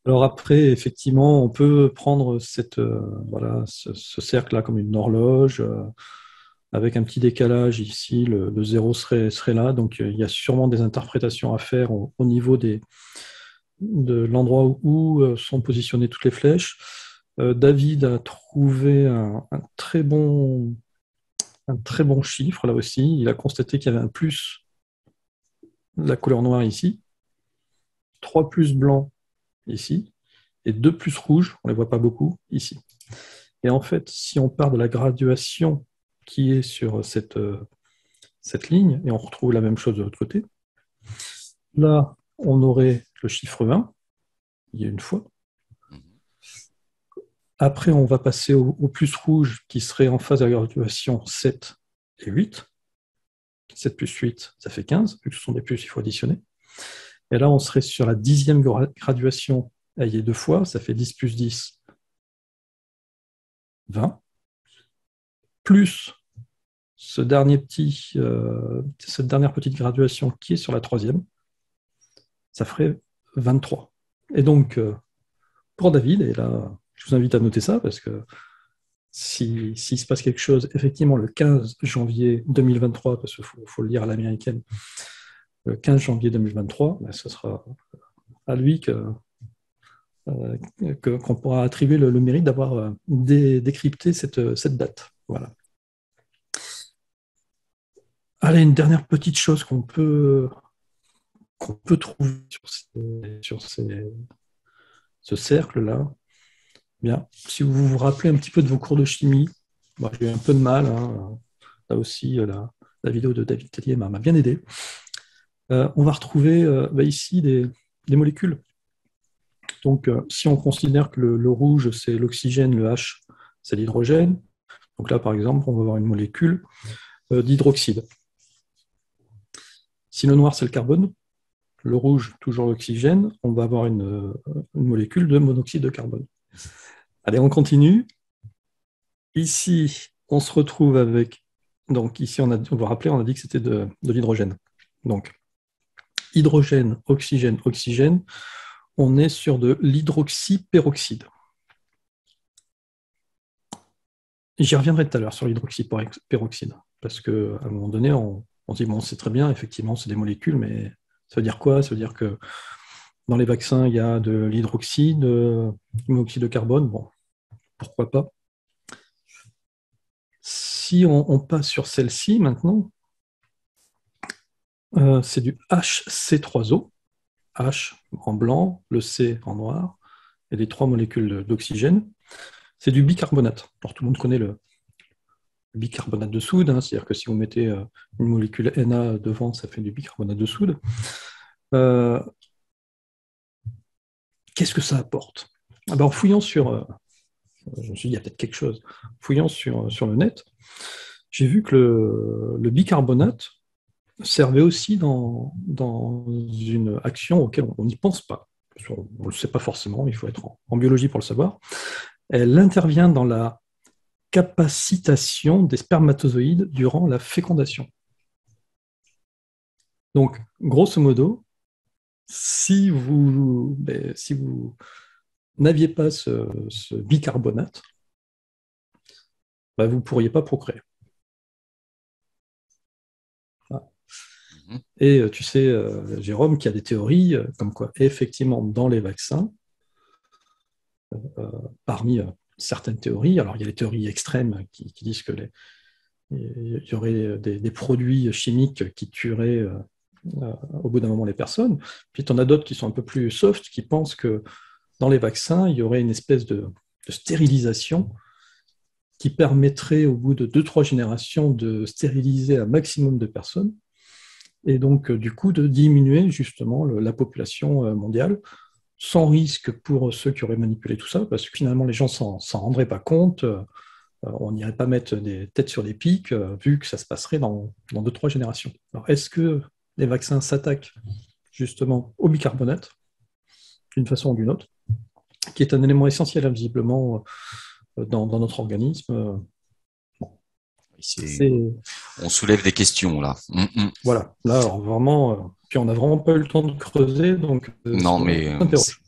[SPEAKER 1] Alors après, effectivement, on peut prendre voilà, ce cercle-là comme une horloge, avec un petit décalage ici, le zéro serait là. Donc il y a sûrement des interprétations à faire au niveau de l'endroit où sont positionnées toutes les flèches. David a trouvé un très bon chiffre là aussi. Il a constaté qu'il y avait un plus de la couleur noire ici, 3 plus blancs ici, et 2 plus rouges, on ne les voit pas beaucoup, ici. Et en fait, si on part de la graduation qui est sur cette ligne, et on retrouve la même chose de l'autre côté, là, on aurait le chiffre 1, il y a une fois. Après, on va passer au plus rouge qui serait en phase de la graduation 7 et 8. 7 plus 8, ça fait 15. Vu que ce sont des plus, il faut additionner. Et là, on serait sur la 10e graduation. Là, il y a 2 fois, ça fait 10 plus 10, 20. Plus cette dernière petite graduation qui est sur la 3e, ça ferait 23. Et donc, pour David, et là, je vous invite à noter ça, parce que s'il se passe quelque chose, effectivement, le 15 janvier 2023, parce qu'il faut le lire à l'américaine, le 15 janvier 2023, ben, ce sera à lui qu'on pourra attribuer le mérite d'avoir décrypté cette date. Voilà. Allez, une dernière petite chose qu'on peut trouver sur ce cercle-là. Bien, si vous vous rappelez un petit peu de vos cours de chimie, bon, j'ai eu un peu de mal. Hein, là aussi, la vidéo de David Tellier m'a bien aidé. On va retrouver ici des molécules. Donc, si on considère que le rouge, c'est l'oxygène, le H, c'est l'hydrogène. Donc là, par exemple, on va avoir une molécule d'hydroxyde. Si le noir, c'est le carbone, le rouge, toujours l'oxygène, on va avoir une molécule de monoxyde de carbone. Allez, on continue. Ici, on se retrouve avec... Donc ici, on va rappeler, on a dit que c'était de l'hydrogène. Donc, hydrogène, oxygène, oxygène, on est sur de l'hydroxyperoxyde. J'y reviendrai tout à l'heure sur l'hydroxyperoxyde, parce qu'à un moment donné, on se dit, bon, c'est très bien, effectivement, c'est des molécules, mais ça veut dire quoi? Ça veut dire que dans les vaccins, il y a de l'hydroxyde, du monoxyde de carbone, bon, pourquoi pas. Si on passe sur celle-ci maintenant, c'est du HC3O, H en blanc, le C en noir, et les 3 molécules d'oxygène. C'est du bicarbonate. Alors tout le monde connaît le bicarbonate de soude, hein, c'est-à-dire que si vous mettez une molécule Na devant, ça fait du bicarbonate de soude. Qu'est-ce que ça apporte? Ben, en fouillant sur... je me suis dit, il y a peut-être quelque chose. Fouillant sur le net, j'ai vu que le bicarbonate servait aussi dans une action auquel on n'y pense pas. On ne le sait pas forcément, il faut être en biologie pour le savoir. Elle intervient dans la capacitation des spermatozoïdes durant la fécondation. Donc, grosso modo, si vous n'aviez pas ce bicarbonate, vous ne pourriez pas procréer. Et tu sais, Jérôme, qu'il y a des théories comme quoi, effectivement, dans les vaccins, parmi certaines théories, alors il y a les théories extrêmes qui disent que il y aurait des produits chimiques qui tueraient au bout d'un moment les personnes. Puis tu en as d'autres qui sont un peu plus soft, qui pensent que dans les vaccins, il y aurait une espèce de stérilisation qui permettrait au bout de 2-3 générations de stériliser un maximum de personnes et donc du coup de diminuer justement la population mondiale sans risque pour ceux qui auraient manipulé tout ça, parce que finalement les gens s'en rendraient pas compte. on n'irait pas mettre des têtes sur des pics, vu que ça se passerait dans 2-3 générations. Alors, est-ce que les vaccins s'attaquent justement au bicarbonate, d'une façon ou d'une autre, qui est un élément essentiel, visiblement, dans notre organisme?
[SPEAKER 2] On soulève des questions là.
[SPEAKER 1] Voilà, là, alors, vraiment, puis on n'a vraiment pas eu le temps de creuser, donc
[SPEAKER 2] Non, mais
[SPEAKER 1] on s'interroge.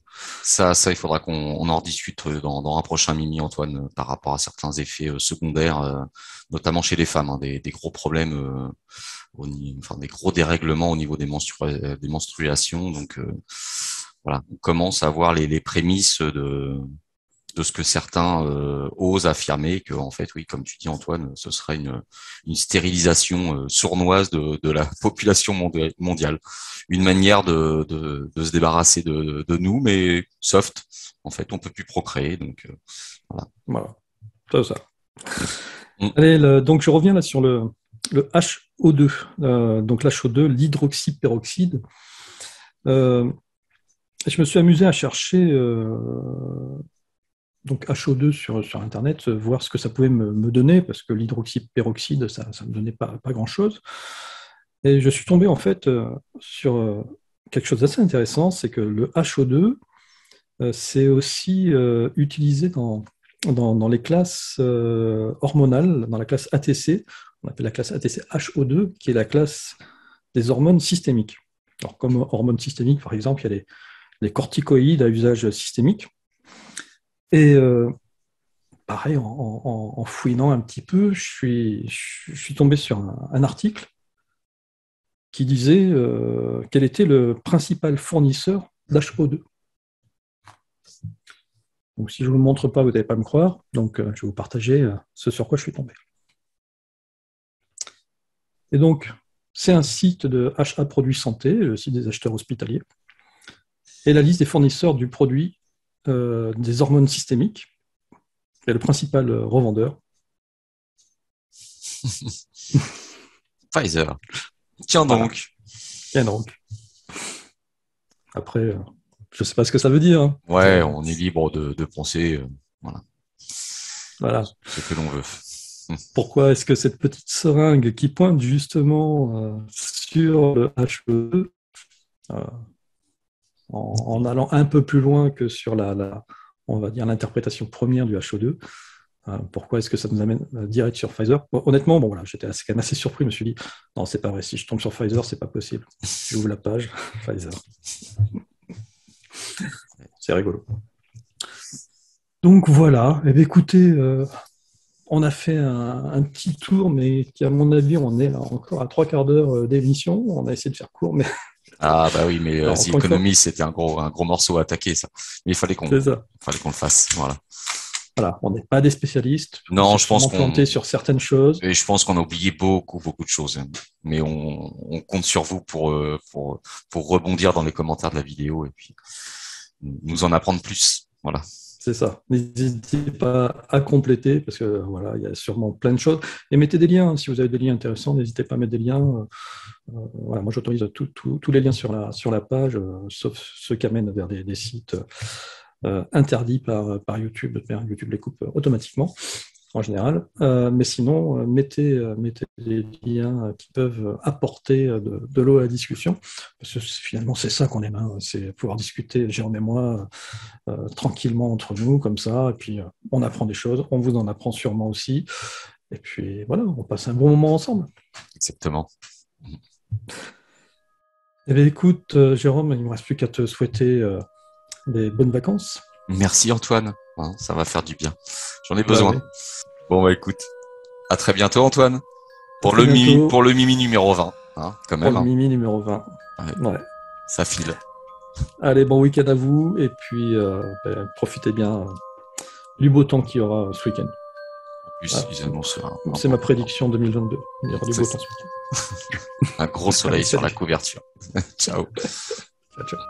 [SPEAKER 2] ça, il faudra qu'on en rediscute dans un prochain Mimi, Antoine, par rapport à certains effets secondaires, notamment chez les femmes, hein, des gros problèmes, enfin des gros dérèglements au niveau des menstruations. Donc voilà, on commence à voir les prémices de ce que certains osent affirmer, que en fait, oui, comme tu dis Antoine, ce serait une stérilisation sournoise de la population mondiale, une manière de se débarrasser de nous, mais soft. En fait, on peut plus procréer, donc voilà.
[SPEAKER 1] Voilà, c'est ça. Allez, donc je reviens là sur le HO2. Donc l'HO2, l'hydroxyperoxyde. Je me suis amusé à chercher donc HO2 sur Internet, voir ce que ça pouvait me donner, parce que l'hydroxyperoxyde, ça ne me donnait pas grand-chose. Et je suis tombé en fait sur quelque chose d'assez intéressant, c'est que le HO2, c'est aussi utilisé dans les classes hormonales, dans la classe ATC, on appelle la classe ATC HO2, qui est la classe des hormones systémiques. Alors, comme hormones systémiques, par exemple, il y a les corticoïdes à usage systémique. Et pareil, en fouinant un petit peu, je suis tombé sur un article qui disait quel était le principal fournisseur d'HO2. Donc, si je ne vous le montre pas, vous n'allez pas me croire. Donc, je vais vous partager ce sur quoi je suis tombé. Et donc, c'est un site de HA Produits Santé, le site des acheteurs hospitaliers, et la liste des fournisseurs du produit des hormones systémiques. Et le principal revendeur.
[SPEAKER 2] Pfizer. Tiens donc.
[SPEAKER 1] Tiens donc. Après, je ne sais pas ce que ça veut dire. Hein.
[SPEAKER 2] Ouais, on est libre de penser. Voilà. Ce que l'on veut.
[SPEAKER 1] Pourquoi est-ce que cette petite seringue qui pointe justement sur le HE2, en allant un peu plus loin que sur on va dire l'interprétation première du HO2, pourquoi est-ce que ça nous amène direct sur Pfizer? Bon, honnêtement, bon, voilà, j'étais quand même assez surpris. Je me suis dit, non, c'est pas vrai. Si je tombe sur Pfizer, c'est pas possible. J'ouvre la page, Pfizer. C'est rigolo. Donc voilà. Eh bien, écoutez, on a fait un petit tour, mais qui, à mon avis, on est encore à 3/4 d'heure d'émission. On a essayé de faire court, mais.
[SPEAKER 2] Ah bah oui, mais The Economist, c'était un gros morceau à attaquer, ça. Mais il fallait qu'on le fasse. Voilà.
[SPEAKER 1] Voilà, on n'est pas des spécialistes.
[SPEAKER 2] Non, je pense qu'on
[SPEAKER 1] planté sur certaines choses.
[SPEAKER 2] Et je pense qu'on a oublié beaucoup de choses. Mais on compte sur vous pour rebondir dans les commentaires de la vidéo et puis nous en apprendre plus. Voilà.
[SPEAKER 1] C'est ça. N'hésitez pas à compléter parce que voilà, il y a sûrement plein de choses. Et mettez des liens. Si vous avez des liens intéressants, n'hésitez pas à mettre des liens. Voilà, moi, j'autorise tous les liens sur la page, sauf ceux qui amènent vers des sites interdits par YouTube. YouTube les coupe automatiquement, en général. Mais sinon, mettez des liens qui peuvent apporter de l'eau à la discussion. Parce que finalement, c'est ça qu'on aime. Hein, c'est pouvoir discuter, Jérôme et moi, tranquillement entre nous, comme ça. Et puis, on apprend des choses. On vous en apprend sûrement aussi. Et puis, voilà, on passe un bon moment ensemble.
[SPEAKER 2] Exactement.
[SPEAKER 1] Eh bien, écoute, Jérôme, il ne me reste plus qu'à te souhaiter des bonnes vacances.
[SPEAKER 2] Merci Antoine, ça va faire du bien. J'en ai besoin. Ouais. Bon bah écoute, à très bientôt Antoine. Pour le Mimi numéro 20, hein, quand même.
[SPEAKER 1] Pour le Mimi numéro 20. Ouais.
[SPEAKER 2] Ça file.
[SPEAKER 1] Allez, bon week-end à vous et puis profitez bien du beau temps qu'il y aura ce week-end.
[SPEAKER 2] En plus, ils annoncent
[SPEAKER 1] c'est ma prédiction 2022. Il y aura du beau temps ce week-end.
[SPEAKER 2] Un gros soleil sur la couverture. Ciao.
[SPEAKER 1] Ciao.